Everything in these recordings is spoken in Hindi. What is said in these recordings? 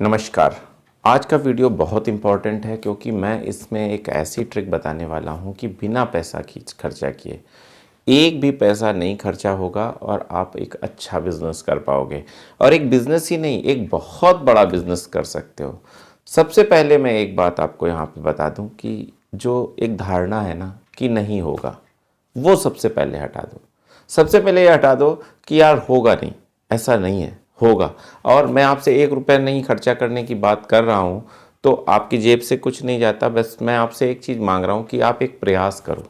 नमस्कार। आज का वीडियो बहुत इम्पॉर्टेंट है क्योंकि मैं इसमें एक ऐसी ट्रिक बताने वाला हूं कि बिना पैसा खर्चा किए एक भी पैसा नहीं खर्चा होगा और आप एक अच्छा बिजनेस कर पाओगे। और एक बिजनेस ही नहीं, एक बहुत बड़ा बिजनेस कर सकते हो। सबसे पहले मैं एक बात आपको यहाँ पे बता दूं कि जो एक धारणा है ना कि नहीं होगा, वो सबसे पहले हटा दो। सबसे पहले ये हटा दो कि यार होगा नहीं, ऐसा नहीं है, होगा। और मैं आपसे 1 रुपया नहीं खर्चा करने की बात कर रहा हूँ तो आपकी जेब से कुछ नहीं जाता। बस मैं आपसे एक चीज़ मांग रहा हूँ कि आप एक प्रयास करो।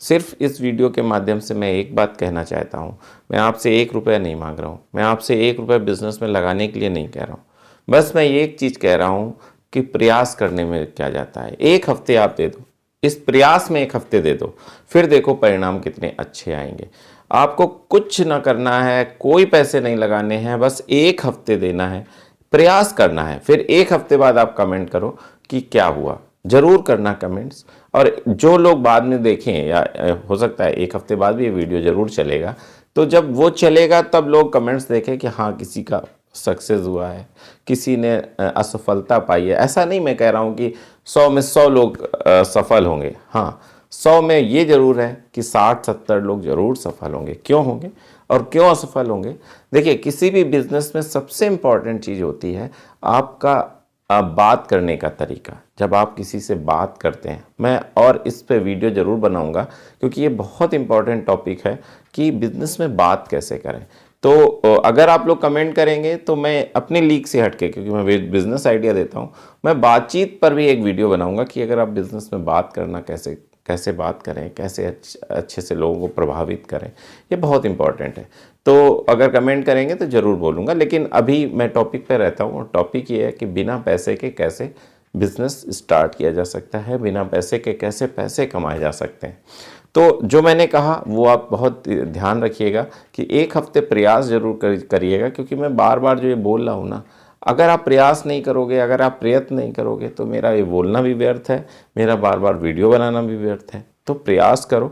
सिर्फ इस वीडियो के माध्यम से मैं एक बात कहना चाहता हूँ, मैं आपसे 1 रुपया नहीं मांग रहा हूँ, मैं आपसे 1 रुपया बिजनेस में लगाने के लिए नहीं कह रहा हूँ। बस मैं ये एक चीज़ कह रहा हूँ कि प्रयास करने में क्या जाता है। 1 हफ्ते आप दे दो, इस प्रयास में 1 हफ्ते दे दो, फिर देखो परिणाम कितने अच्छे आएंगे। आपको कुछ ना करना है, कोई पैसे नहीं लगाने हैं, बस 1 हफ्ते देना है, प्रयास करना है। फिर 1 हफ्ते बाद आप कमेंट करो कि क्या हुआ, ज़रूर करना कमेंट्स। और जो लोग बाद में देखें या हो सकता है 1 हफ्ते बाद भी ये वीडियो ज़रूर चलेगा, तो जब वो चलेगा तब लोग कमेंट्स देखें कि हाँ किसी का सक्सेस हुआ है, किसी ने असफलता पाई है। ऐसा नहीं मैं कह रहा हूँ कि 100 में 100 लोग सफल होंगे। हाँ, 100 में ये ज़रूर है कि 60-70 लोग ज़रूर सफल होंगे। क्यों होंगे और क्यों असफल होंगे? देखिए, किसी भी बिजनेस में सबसे इम्पॉर्टेंट चीज़ होती है आपका बात करने का तरीका। जब आप किसी से बात करते हैं, मैं और इस पे वीडियो ज़रूर बनाऊंगा क्योंकि ये बहुत इम्पॉर्टेंट टॉपिक है कि बिजनेस में बात कैसे करें। तो अगर आप लोग कमेंट करेंगे तो मैं अपनी लीग से हटके, क्योंकि मैं बिजनेस आइडिया देता हूँ, मैं बातचीत पर भी एक वीडियो बनाऊंगा कि अगर आप बिजनेस में बात करना कैसे कैसे बात करें, कैसे अच्छे से लोगों को प्रभावित करें, ये बहुत इंपॉर्टेंट है। तो अगर कमेंट करेंगे तो ज़रूर बोलूँगा, लेकिन अभी मैं टॉपिक पे रहता हूँ और टॉपिक ये है कि बिना पैसे के कैसे बिजनेस स्टार्ट किया जा सकता है, बिना पैसे के कैसे पैसे कमाए जा सकते हैं। तो जो मैंने कहा वो आप बहुत ध्यान रखिएगा कि 1 हफ्ते प्रयास जरूर करिएगा, क्योंकि मैं बार बार जो ये बोल रहा हूँ ना, अगर आप प्रयास नहीं करोगे, अगर आप प्रयत्न नहीं करोगे तो मेरा ये बोलना भी व्यर्थ है, मेरा बार बार वीडियो बनाना भी व्यर्थ है। तो प्रयास करो।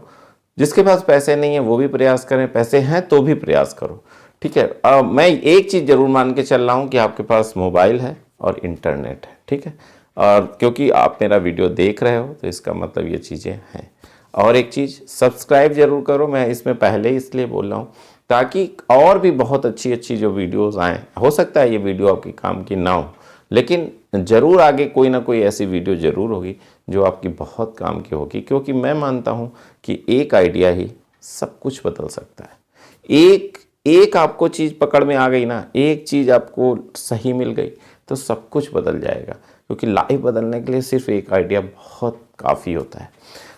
जिसके पास पैसे नहीं है वो भी प्रयास करें, पैसे हैं तो भी प्रयास करो। ठीक है। मैं एक चीज़ ज़रूर मान के चल रहा हूँ कि आपके पास मोबाइल है और इंटरनेट है। ठीक है। और क्योंकि आप मेरा वीडियो देख रहे हो तो इसका मतलब ये चीज़ें हैं। और एक चीज़, सब्सक्राइब जरूर करो। मैं इसमें पहले इसलिए बोल रहा हूँ ताकि और भी बहुत अच्छी अच्छी जो वीडियोस आएँ। हो सकता है ये वीडियो आपके काम की ना हो, लेकिन ज़रूर आगे कोई ना कोई ऐसी वीडियो ज़रूर होगी जो आपकी बहुत काम की होगी, क्योंकि मैं मानता हूँ कि एक आइडिया ही सब कुछ बदल सकता है। एक एक आपको चीज़ पकड़ में आ गई ना, एक चीज़ आपको सही मिल गई तो सब कुछ बदल जाएगा, क्योंकि लाइफ बदलने के लिए सिर्फ एक आइडिया बहुत काफ़ी होता है।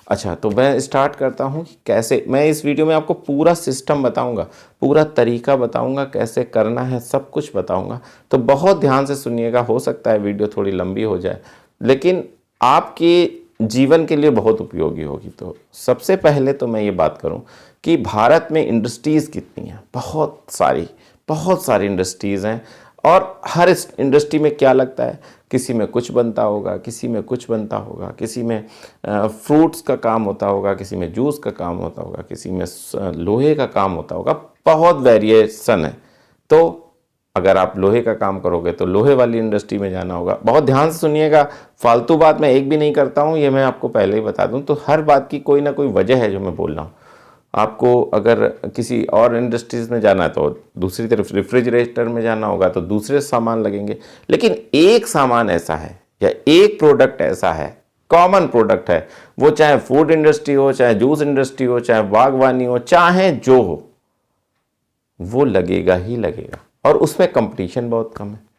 अच्छा, तो मैं स्टार्ट करता हूँ कि कैसे। मैं इस वीडियो में आपको पूरा सिस्टम बताऊंगा, पूरा तरीका बताऊंगा, कैसे करना है सब कुछ बताऊंगा। तो बहुत ध्यान से सुनिएगा। हो सकता है वीडियो थोड़ी लंबी हो जाए, लेकिन आपके जीवन के लिए बहुत उपयोगी होगी। तो सबसे पहले तो मैं ये बात करूं कि भारत में इंडस्ट्रीज़ कितनी हैं। बहुत सारी इंडस्ट्रीज़ हैं, और हर इंडस्ट्री में क्या लगता है, किसी में कुछ बनता होगा, किसी में कुछ बनता होगा, किसी में फ्रूट्स का काम होता होगा, किसी में जूस का काम होता होगा, किसी में लोहे का काम होता होगा। बहुत वेरिएशन है। तो अगर आप लोहे का काम करोगे तो लोहे वाली इंडस्ट्री में जाना होगा। बहुत ध्यान से सुनिएगा, फालतू बात मैं एक भी नहीं करता हूँ, ये मैं आपको पहले ही बता दूँ। तो हर बात की कोई ना कोई वजह है जो मैं बोल रहा हूँ। आपको अगर किसी और इंडस्ट्रीज़ में जाना है तो दूसरी तरफ रेफ्रिजरेटर में जाना होगा तो दूसरे सामान लगेंगे। लेकिन एक सामान ऐसा है या एक प्रोडक्ट ऐसा है, कॉमन प्रोडक्ट है, वो चाहे फूड इंडस्ट्री हो, चाहे जूस इंडस्ट्री हो, चाहे बागवानी हो, चाहे जो हो, वो लगेगा ही लगेगा। और उसमें कंपटीशन बहुत कम है।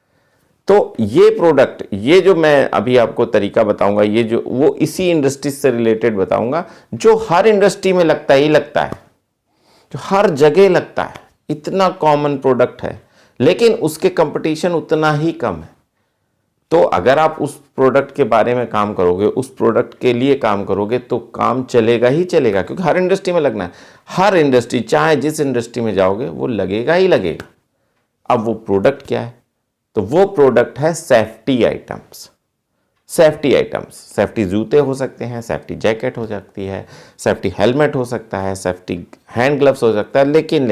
तो ये प्रोडक्ट, ये जो मैं अभी आपको तरीका बताऊंगा, ये जो वो इसी इंडस्ट्री से रिलेटेड बताऊंगा जो हर इंडस्ट्री में लगता ही लगता है, जो हर जगह लगता है। इतना कॉमन प्रोडक्ट है, लेकिन उसके कंपटीशन उतना ही कम है। तो अगर आप उस प्रोडक्ट के बारे में काम करोगे, उस प्रोडक्ट के लिए काम करोगे, तो काम चलेगा ही चलेगा, क्योंकि हर इंडस्ट्री में लगना है। हर इंडस्ट्री, चाहे जिस इंडस्ट्री में जाओगे, वो लगेगा ही लगेगा। अब वो प्रोडक्ट क्या है? तो वो प्रोडक्ट है सेफ्टी आइटम्स। सेफ्टी जूते हो सकते हैं, सेफ्टी जैकेट हो सकती है, सेफ्टी हेलमेट हो सकता है, सेफ्टी हैंड ग्लव्स हो सकता है। लेकिन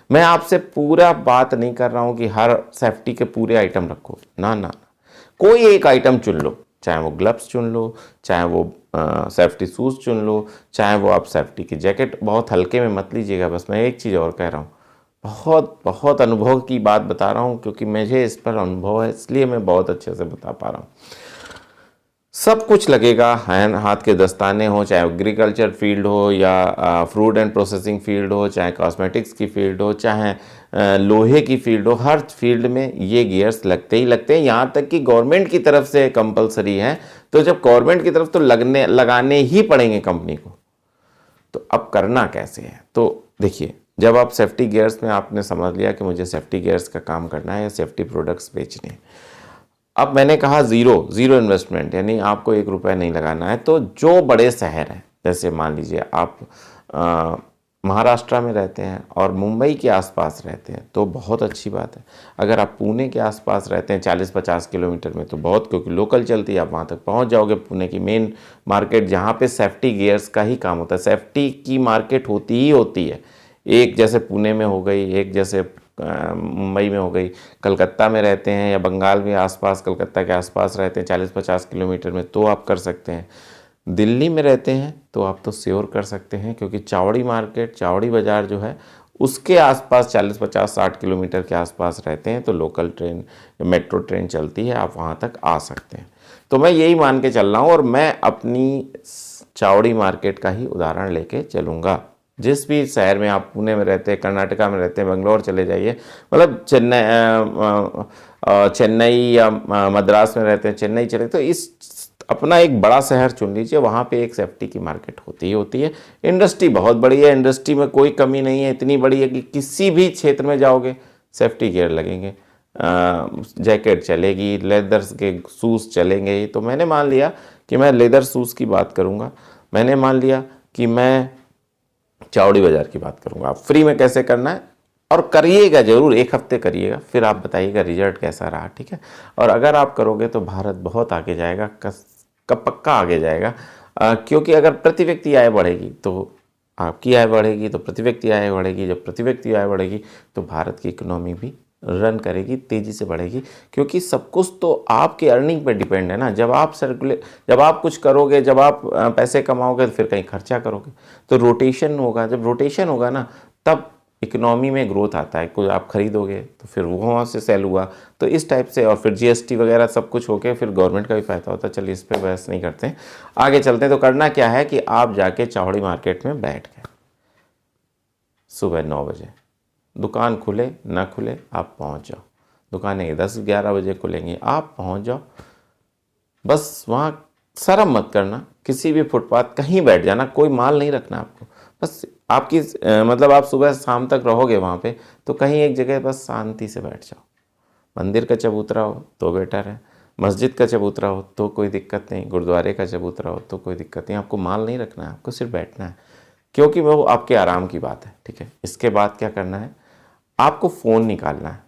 मैं आपसे पूरा बात नहीं कर रहा हूँ कि हर सेफ्टी के पूरे आइटम रखो, ना ना, कोई एक आइटम चुन लो, चाहे वो ग्लव्स चुन लो, चाहे वो सेफ्टी शूज़ चुन लो, चाहे वो आप सेफ्टी की जैकेट, बहुत हल्के में मत लीजिएगा। बस मैं एक चीज़ और कह रहा हूँ, बहुत बहुत अनुभव की बात बता रहा हूँ, क्योंकि मुझे इस पर अनुभव है, इसलिए मैं बहुत अच्छे से बता पा रहा हूँ। सब कुछ लगेगा, हैंड हाथ के दस्ताने हो, चाहे एग्रीकल्चर फील्ड हो या फ्रूट एंड प्रोसेसिंग फील्ड हो, चाहे कॉस्मेटिक्स की फील्ड हो, चाहे लोहे की फील्ड हो, हर फील्ड में ये गियर्स लगते ही लगते हैं। यहाँ तक कि गवर्नमेंट की तरफ से कंपलसरी है, तो जब गवर्नमेंट की तरफ तो लगाने ही पड़ेंगे कंपनी को। तो अब करना कैसे है? तो देखिए, जब आप सेफ्टी गियर्स में आपने समझ लिया कि मुझे सेफ्टी गियर्स का काम करना है या सेफ्टी प्रोडक्ट्स बेचने हैं, अब मैंने कहा ज़ीरो इन्वेस्टमेंट, यानी आपको 1 रुपया नहीं लगाना है। तो जो बड़े शहर हैं, जैसे मान लीजिए आप महाराष्ट्र में रहते हैं और मुंबई के आसपास रहते हैं, तो बहुत अच्छी बात है। अगर आप पुणे के आसपास रहते हैं 40-50 किलोमीटर में, तो बहुत, क्योंकि लोकल चलती है, आप वहाँ तक पहुँच जाओगे। पुणे की मेन मार्केट जहाँ पे सेफ्टी गियर्स का ही काम होता है, सेफ्टी की मार्केट होती ही होती है। एक जैसे पुणे में हो गई, एक जैसे मुंबई में हो गई, कलकत्ता में रहते हैं या बंगाल में आसपास, कलकत्ता के आसपास रहते हैं 40-50 किलोमीटर में, तो आप कर सकते हैं। दिल्ली में रहते हैं तो आप तो श्योर कर सकते हैं, क्योंकि चावड़ी मार्केट, चावड़ी बाज़ार जो है उसके आसपास 40-50-60 किलोमीटर के आसपास रहते हैं, तो लोकल ट्रेन, मेट्रो ट्रेन चलती है, आप वहाँ तक आ सकते हैं। तो मैं यही मान के चल रहा हूँ और मैं अपनी चावड़ी मार्केट का ही उदाहरण लेके चलूँगा। जिस भी शहर में आप, पुणे में रहते हैं, कर्नाटका में रहते हैं, बेंगलोर चले जाइए, मतलब चेन्नई या मद्रास में रहते हैं, चेन्नई चले, तो इस अपना एक बड़ा शहर चुन लीजिए, वहाँ पे एक सेफ्टी की मार्केट होती ही होती है। इंडस्ट्री बहुत बड़ी है, इंडस्ट्री में कोई कमी नहीं है, इतनी बड़ी है कि किसी भी क्षेत्र में जाओगे सेफ्टी गियर लगेंगे, जैकेट चलेगी, लेदर के शूज़ चलेंगे। तो मैंने मान लिया कि मैं लेदर शूज़ की बात करूँगा, मैंने मान लिया कि मैं चावड़ी बाज़ार की बात करूँगा। आप फ्री में कैसे करना है, और करिएगा ज़रूर, 1 हफ्ते करिएगा, फिर आप बताइएगा रिजल्ट कैसा रहा, ठीक है। और अगर आप करोगे तो भारत बहुत आगे जाएगा, कब पक्का आगे जाएगा, क्योंकि अगर प्रति व्यक्ति आय बढ़ेगी तो आपकी आय बढ़ेगी, तो प्रति व्यक्ति आय बढ़ेगी, जब प्रति व्यक्ति आय बढ़ेगी तो भारत की इकोनॉमी भी रन करेगी, तेज़ी से बढ़ेगी, क्योंकि सब कुछ तो आपके अर्निंग पे डिपेंड है ना। जब आप कुछ करोगे, जब आप पैसे कमाओगे, तो फिर कहीं खर्चा करोगे, तो रोटेशन होगा। जब रोटेशन होगा ना, तब इकोनॉमी में ग्रोथ आता है। कुछ आप खरीदोगे तो फिर वो वहाँ से सेल हुआ, तो इस टाइप से, और फिर जीएसटी वगैरह सब कुछ होके फिर गवर्नमेंट का भी फ़ायदा होता है। चलिए इस पर बहस नहीं करते हैं, आगे चलते हैं। तो करना क्या है कि आप जाके चावड़ी मार्केट में बैठ गए, सुबह 9 बजे, दुकान खुले ना खुले आप पहुंच जाओ। दुकानें 10-11 बजे खुलेंगी, आप पहुंच जाओ। बस वहाँ शर्म मत करना, किसी भी फुटपाथ कहीं बैठ जाना, कोई माल नहीं रखना आपको। बस आपकी मतलब आप सुबह शाम तक रहोगे वहाँ पे, तो कहीं एक जगह बस शांति से बैठ जाओ। मंदिर का चबूतरा हो तो बेटर है, मस्जिद का चबूतरा हो तो कोई दिक्कत नहीं, गुरुद्वारे का चबूतरा हो तो कोई दिक्कत नहीं। आपको माल नहीं रखना है, आपको सिर्फ बैठना है, क्योंकि वो आपके आराम की बात है, ठीक है। इसके बाद क्या करना है, आपको फ़ोन निकालना है।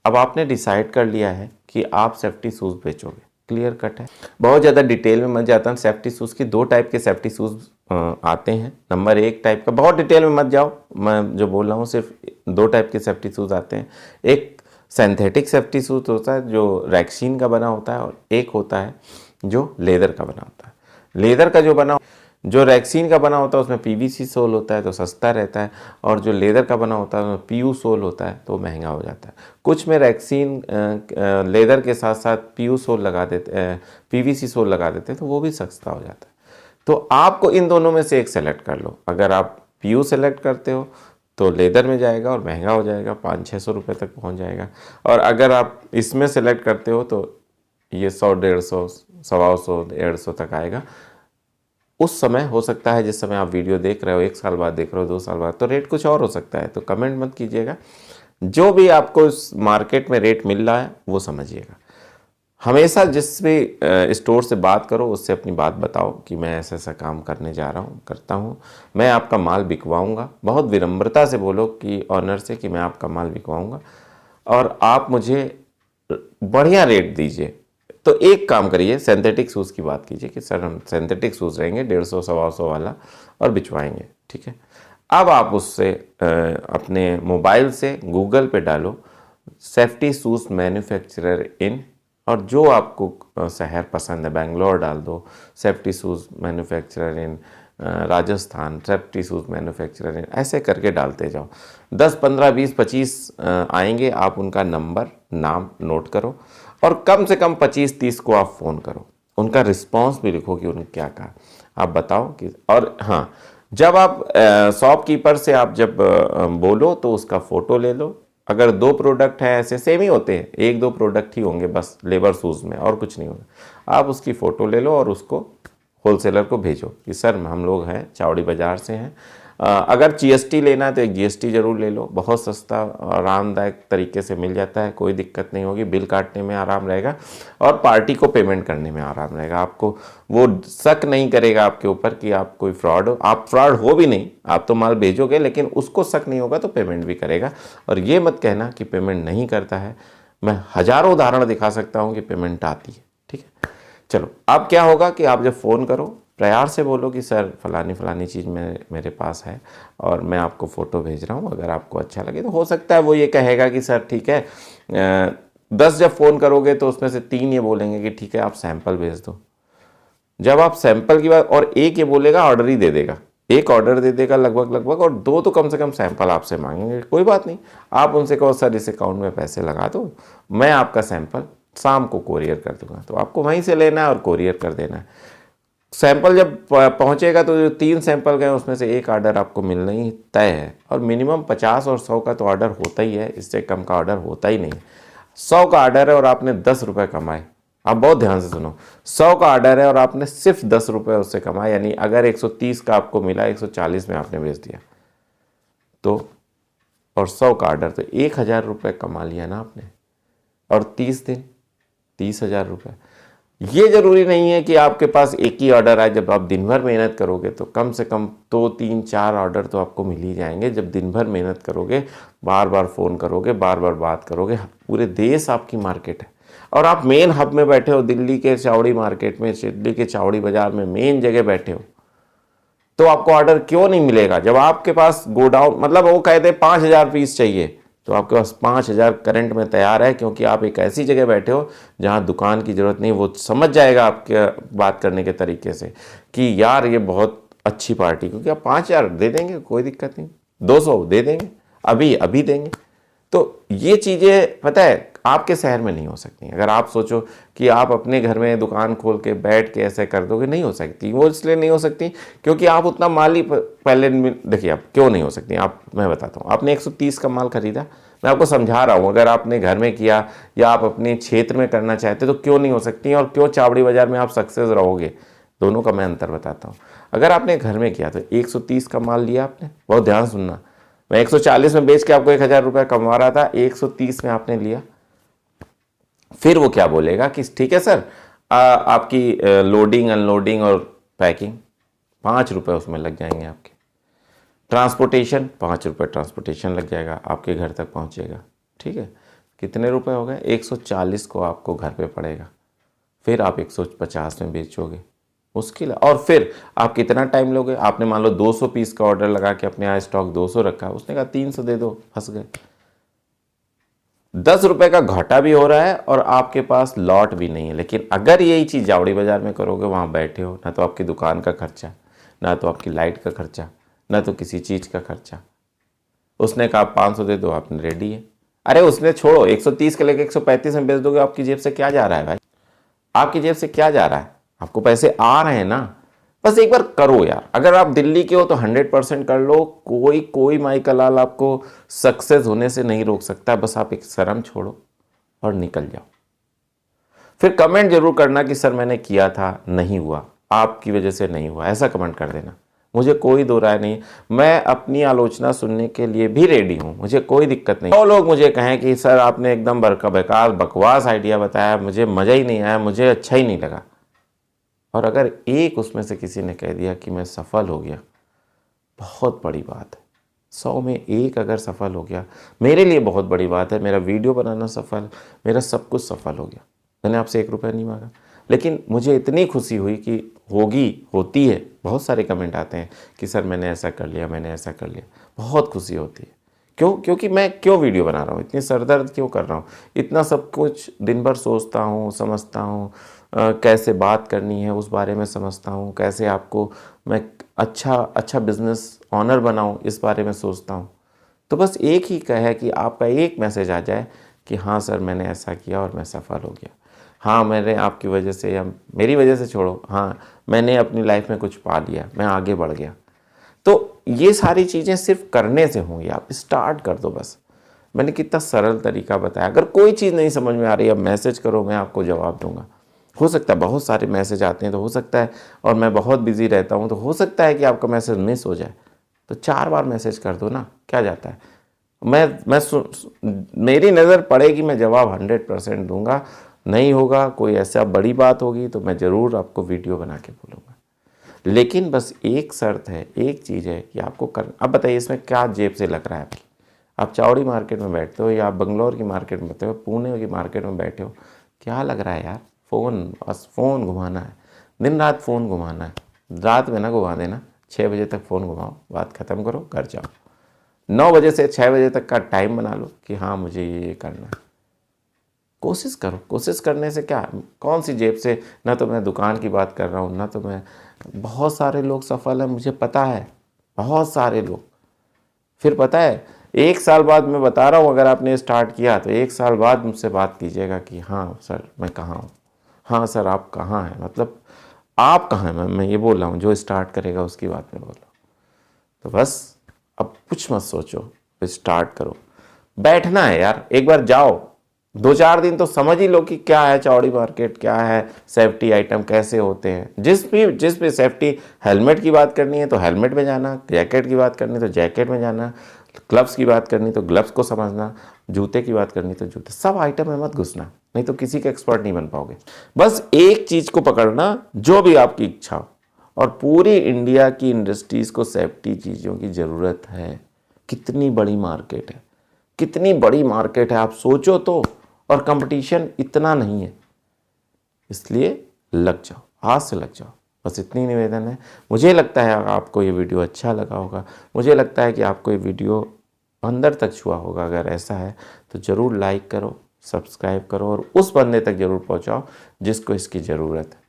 अब आपने डिसाइड कर लिया है कि आप सेफ्टी शूज़ बेचोगे, क्लियर कट है। बहुत ज़्यादा डिटेल में मत जाता हूँ। सेफ्टी शूज़ की 2 टाइप के सेफ्टी शूज़ आते हैं। नंबर 1 टाइप का, बहुत डिटेल में मत जाओ, मैं जो बोल रहा हूँ सिर्फ 2 टाइप के सेफ्टी शूज़ आते हैं। एक सिंथेटिक सेफ्टी शूज़ होता है जो रैक्सीन का बना होता है, और एक होता है जो लेदर का बना होता है। लेदर का जो रैक्सीन का बना होता है उसमें पीवीसी सोल होता है तो सस्ता रहता है, और जो लेदर का बना होता है उसमें पीयू सोल होता है तो महंगा हो जाता है। कुछ में रैक्सीन लेदर के साथ साथ पीयू सोल लगा देते, पीवीसी सोल लगा देते हैं, तो वो भी सस्ता हो जाता है। तो आपको इन दोनों में से एक सेलेक्ट कर लो। अगर आप पीयू सेलेक्ट करते हो तो लेदर में जाएगा और महंगा हो जाएगा, 500-600 रुपये तक पहुँच जाएगा। और अगर आप इसमें सेलेक्ट करते हो तो ये 100-150, 125-150 तक आएगा। उस समय हो सकता है जिस समय आप वीडियो देख रहे हो, 1 साल बाद देख रहे हो, 2 साल बाद, तो रेट कुछ और हो सकता है। तो कमेंट मत कीजिएगा, जो भी आपको इस मार्केट में रेट मिल रहा है वो समझिएगा। हमेशा जिस भी स्टोर से बात करो उससे अपनी बात बताओ कि मैं ऐसा ऐसा काम करने जा रहा हूँ, करता हूँ, मैं आपका माल बिकवाऊँगा। बहुत विनम्रता से बोलो कि ऑनर से कि मैं आपका माल बिकवाऊँगा और आप मुझे बढ़िया रेट दीजिए। तो एक काम करिए, सिंथेटिक शूज़ की बात कीजिए कि सर हम सिंथेटिक शूज़ रहेंगे 150-125 वाला और बिचवाएंगे, ठीक है। अब आप उससे अपने मोबाइल से गूगल पे डालो सेफ्टी शूज़ मैन्युफैक्चरर इन, और जो आपको शहर पसंद है, बेंगलोर डाल दो सेफ्टी शूज़ मैन्युफैक्चरर इन राजस्थान, सेफ्टी शूज़ मैन्युफैक्चरर इन, ऐसे करके डालते जाओ। 10, 15, 20, 25 आएंगे। आप उनका नंबर, नाम नोट करो और कम से कम 25-30 को आप फ़ोन करो। उनका रिस्पॉन्स भी लिखो कि उन्होंने क्या कहा, आप बताओ कि। और हाँ, जब आप शॉपकीपर से आप जब बोलो तो उसका फ़ोटो ले लो। अगर 2 प्रोडक्ट हैं, ऐसे सेम ही होते हैं, 1-2 प्रोडक्ट ही होंगे बस लेबर शूज़ में, और कुछ नहीं होगा। आप उसकी फ़ोटो ले लो और उसको होलसेलर को भेजो कि सर हम लोग हैं, चावड़ी बाज़ार से हैं। अगर जीएसटी लेना है तो एक जीएसटी ज़रूर ले लो, बहुत सस्ता आरामदायक तरीके से मिल जाता है, कोई दिक्कत नहीं होगी, बिल काटने में आराम रहेगा और पार्टी को पेमेंट करने में आराम रहेगा। आपको वो शक नहीं करेगा आपके ऊपर कि आप कोई फ्रॉड हो। आप फ्रॉड हो भी नहीं, आप तो माल भेजोगे, लेकिन उसको शक नहीं होगा तो पेमेंट भी करेगा। और ये मत कहना कि पेमेंट नहीं करता है, मैं हज़ारों उदाहरण दिखा सकता हूँ कि पेमेंट आती है। ठीक है, चलो अब क्या होगा कि आप जब फ़ोन करो प्यार से बोलो कि सर फलानी चीज़ मेरे पास है और मैं आपको फ़ोटो भेज रहा हूँ, अगर आपको अच्छा लगे तो हो सकता है वो ये कहेगा कि सर ठीक है। 10 जब फ़ोन करोगे तो उसमें से 3 ये बोलेंगे कि ठीक है आप सैंपल भेज दो। जब आप सैंपल की बात, और एक ये बोलेगा ऑर्डर ही दे देगा, एक ऑर्डर दे देगा लगभग, और 2 तो कम से कम सैंपल आपसे मांगेंगे। कोई बात नहीं, आप उनसे कहो सर इस अकाउंट में पैसे लगा दो, मैं आपका सैंपल शाम को कोरियर कर दूंगा। तो आपको वहीं से लेना है और कोरियर कर देना है। सैंपल जब पहुंचेगा तो जो 3 सैंपल गए उसमें से एक ऑर्डर आपको मिलना ही तय है, और मिनिमम 50 और 100 का तो ऑर्डर होता ही है, इससे कम का ऑर्डर होता ही नहीं। 100 का ऑर्डर है और आपने 10 रुपये कमाए, आप बहुत ध्यान से सुनो, 100 का ऑर्डर है और आपने सिर्फ 10 रुपये उससे कमाए, यानी अगर 130 का आपको मिला 140 में आपने बेच दिया तो, और 100 का ऑर्डर तो 1000 रुपये कमा लिया ना आपने, और 30 दिन 30,000 रुपये। ये ज़रूरी नहीं है कि आपके पास एक ही ऑर्डर आए। जब आप दिन भर मेहनत करोगे तो कम से कम 2, 3, 4 ऑर्डर तो आपको मिल ही जाएंगे। जब दिन भर मेहनत करोगे, बार बार फ़ोन करोगे, बार बार बात करोगे, पूरे देश आपकी मार्केट है और आप मेन हब में बैठे हो, दिल्ली के चावड़ी मार्केट में, दिल्ली के चावड़ी बाज़ार में मेन जगह बैठे हो, तो आपको ऑर्डर क्यों नहीं मिलेगा? जब आपके पास गोडाउन, मतलब वो कहते हैं 5,000 पीस चाहिए तो आपके पास 5,000 करंट में तैयार है, क्योंकि आप एक ऐसी जगह बैठे हो जहां दुकान की ज़रूरत नहीं। वो समझ जाएगा आपके बात करने के तरीके से कि यार ये बहुत अच्छी पार्टी, क्योंकि आप 5,000 दे देंगे, कोई दिक्कत नहीं, 200 दे देंगे, अभी देंगे। तो ये चीज़ें पता है आपके शहर में नहीं हो सकती। अगर आप सोचो कि आप अपने घर में दुकान खोल के बैठ के ऐसे कर दोगे, नहीं हो सकती। वो इसलिए नहीं हो सकती क्योंकि आप उतना माल ही पहले, देखिए आप क्यों नहीं हो सकती, आप, मैं बताता हूँ। आपने 130 का माल खरीदा, मैं आपको समझा रहा हूँ, अगर आपने घर में किया या आप अपने क्षेत्र में करना चाहते तो क्यों नहीं हो सकती, और क्यों चावड़ी बाज़ार में आप सक्सेस रहोगे, दोनों का मैं अंतर बताता हूँ। अगर आपने घर में किया तो 130 का माल लिया आपने, बहुत ध्यान सुनना, मैं 140 में बेच के आपको 1,000 रुपये कमा रहा था, 130 में आपने लिया। फिर वो क्या बोलेगा कि ठीक है सर, आपकी लोडिंग, अनलोडिंग और पैकिंग 5 रुपये उसमें लग जाएंगे आपके, ट्रांसपोर्टेशन 5 रुपये ट्रांसपोर्टेशन लग जाएगा, आपके घर तक पहुंचेगा। ठीक है, कितने रुपए हो गए? 140 को आपको घर पे पड़ेगा, फिर आप 150 में बेचोगे, मुश्किल है। और फिर आप कितना टाइम लोगे? आपने मान लो 200 पीस का ऑर्डर लगा के अपने यहाँ स्टॉक 200 रखा, उसने कहा 300 दे दो, फंस गए। 10 रुपए का घाटा भी हो रहा है और आपके पास लॉट भी नहीं है। लेकिन अगर यही चीज़ जावड़ी बाजार में करोगे, वहाँ बैठे हो, ना तो आपकी दुकान का खर्चा, ना तो आपकी लाइट का खर्चा, ना तो किसी चीज़ का खर्चा। उसने कहा 500 दे दो, आपने रेडी है। अरे उसने छोड़ो, 130 के लेके 135 में बेच दोगे, आपकी जेब से क्या जा रहा है भाई? आपकी जेब से क्या जा रहा है? आपको पैसे आ रहे हैं ना, बस एक बार करो यार। अगर आप दिल्ली के हो तो 100% कर लो, कोई माई का लाल आपको सक्सेस होने से नहीं रोक सकता। बस आप एक शर्म छोड़ो और निकल जाओ। फिर कमेंट जरूर करना कि सर मैंने किया था, नहीं हुआ, आपकी वजह से नहीं हुआ, ऐसा कमेंट कर देना। मुझे कोई दो राय नहीं, मैं अपनी आलोचना सुनने के लिए भी रेडी हूं, मुझे कोई दिक्कत नहीं। 100 लोग मुझे कहें कि सर आपने एकदम बेकार बकवास आइडिया बताया, मुझे मज़ा ही नहीं आया, मुझे अच्छा ही नहीं लगा, और अगर एक उसमें से किसी ने कह दिया कि मैं सफल हो गया, बहुत बड़ी बात है। 100 में एक अगर सफल हो गया, मेरे लिए बहुत बड़ी बात है। मेरा वीडियो बनाना सफल, मेरा सब कुछ सफल हो गया। मैंने आपसे 1 रुपया नहीं मांगा, लेकिन मुझे इतनी खुशी हुई कि होती है, बहुत सारे कमेंट आते हैं कि सर मैंने ऐसा कर लिया, मैंने ऐसा कर लिया। बहुत खुशी होती है। क्यों? क्योंकि मैं क्यों वीडियो बना रहा हूँ, इतनी सरदर्द क्यों कर रहा हूँ, इतना सब कुछ दिन भर सोचता हूँ, समझता हूँ, कैसे बात करनी है उस बारे में समझता हूँ, कैसे आपको मैं अच्छा बिजनेस ऑनर बनाऊँ इस बारे में सोचता हूँ। तो बस एक ही है कि आपका एक मैसेज आ जाए कि हाँ सर मैंने ऐसा किया और मैं सफल हो गया। हाँ, मैंने आपकी वजह से या मेरी वजह से छोड़ो, हाँ मैंने अपनी लाइफ में कुछ पा लिया, मैं आगे बढ़ गया। तो ये सारी चीज़ें सिर्फ करने से होंगी। आप स्टार्ट कर दो बस। मैंने कितना सरल तरीका बताया। अगर कोई चीज़ नहीं समझ में आ रही, अब मैसेज करो, मैं आपको जवाब दूंगा। हो सकता है बहुत सारे मैसेज आते हैं, तो हो सकता है, और मैं बहुत बिजी रहता हूँ, तो हो सकता है कि आपका मैसेज मिस हो जाए। तो 4 बार मैसेज कर दो ना, क्या जाता है। मेरी नज़र पड़ेगी, मैं जवाब 100% दूंगा। नहीं होगा, कोई ऐसा बड़ी बात होगी तो मैं ज़रूर आपको वीडियो बना के बोलूँगा। लेकिन बस एक शर्त है, एक चीज़ है कि आपको कर। अब बताइए इसमें क्या जेब से लग रहा है आपकी। आप चावड़ी मार्केट में बैठते हो या आप बंगलौर की मार्केट में बैठते हो, पुणे की मार्केट में बैठे हो, क्या लग रहा है यार। फ़ोन, बस फ़ोन घुमाना है, दिन रात फ़ोन घुमाना है। रात में ना घुमा देना, 6 बजे तक फ़ोन घुमाओ, बात ख़त्म करो, घर जाओ। 9 बजे से 6 बजे तक का टाइम बना लो कि हाँ मुझे ये करना है। कोशिश करो। कोशिश करने से क्या, कौन सी जेब से, ना तो मैं दुकान की बात कर रहा हूँ, ना तो मैं, बहुत सारे लोग सफल हैं, मुझे पता है, बहुत सारे लोग। फिर पता है, 1 साल बाद मैं बता रहा हूँ, अगर आपने स्टार्ट किया तो 1 साल बाद मुझसे बात कीजिएगा कि हाँ सर मैं कहाँ हूँ, हाँ सर आप कहाँ हैं, मतलब आप कहाँ हैं। मैं ये बोल रहा हूँ, जो स्टार्ट करेगा उसकी बात मैं बोल रहा हूँ। तो बस अब कुछ मत सोचो, स्टार्ट करो। बैठना है यार, एक बार जाओ, 2-4 दिन तो समझ ही लो कि क्या है चौड़ी मार्केट, क्या है सेफ्टी आइटम, कैसे होते हैं। जिस भी सेफ्टी, हेलमेट की बात करनी है तो हेलमेट में जाना, जैकेट की बात करनी है तो जैकेट में जाना, ग्लव्स की बात करनी तो ग्लव्स को समझना, जूते की बात करनी तो जूते, सब आइटम में मत घुसना, नहीं तो किसी के एक्सपर्ट नहीं बन पाओगे। बस एक चीज़ को पकड़ना, जो भी आपकी इच्छा हो। और पूरी इंडिया की इंडस्ट्रीज़ को सेफ्टी चीज़ों की ज़रूरत है। कितनी बड़ी मार्केट है, कितनी बड़ी मार्केट है, आप सोचो तो। और कंपटीशन इतना नहीं है, इसलिए लग जाओ, आज से लग जाओ। बस इतनी निवेदन है। मुझे लगता है आपको ये वीडियो अच्छा लगा होगा, मुझे लगता है कि आपको ये वीडियो अंदर तक छुआ होगा। अगर ऐसा है तो ज़रूर लाइक करो, सब्सक्राइब करो, और उस बंदे तक ज़रूर पहुंचाओ जिसको इसकी ज़रूरत है,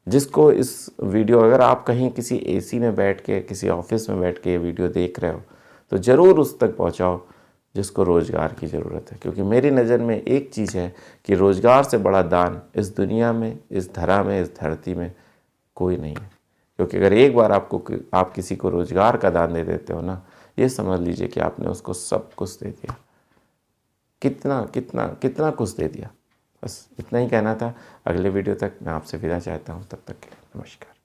जिसको इस वीडियो, अगर आप कहीं किसी एसी में बैठ के, किसी ऑफिस में बैठ के ये वीडियो देख रहे हो, तो ज़रूर उस तक पहुंचाओ जिसको रोज़गार की ज़रूरत है। क्योंकि मेरी नज़र में एक चीज़ है कि रोज़गार से बड़ा दान इस दुनिया में, इस धरा में, इस धरती में कोई नहीं है। क्योंकि अगर एक बार आप किसी को रोज़गार का दान दे देते हो ना, ये समझ लीजिए कि आपने उसको सब कुछ दे दिया। कितना कितना कितना कुछ दे दिया। बस इतना ही कहना था। अगले वीडियो तक मैं आपसे विदा चाहता हूँ, तब तक के लिए नमस्कार।